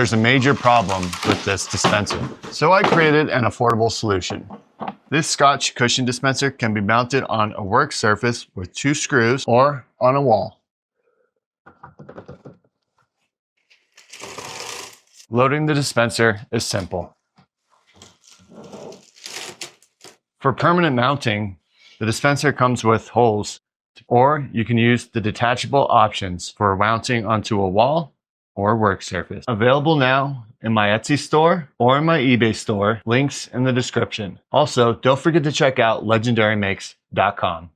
there's a major problem with this dispenser. So I created an affordable solution. This Scotch cushion dispenser can be mounted on a work surface with 2 screws or on a wall. Loading the dispenser is simple. For permanent mounting, the dispenser comes with holes, or you can use the detachable options for mounting onto a wall or work surface. Available now in my Etsy store or in my eBay store, links in the description. Also, don't forget to check out legendarymakes.com.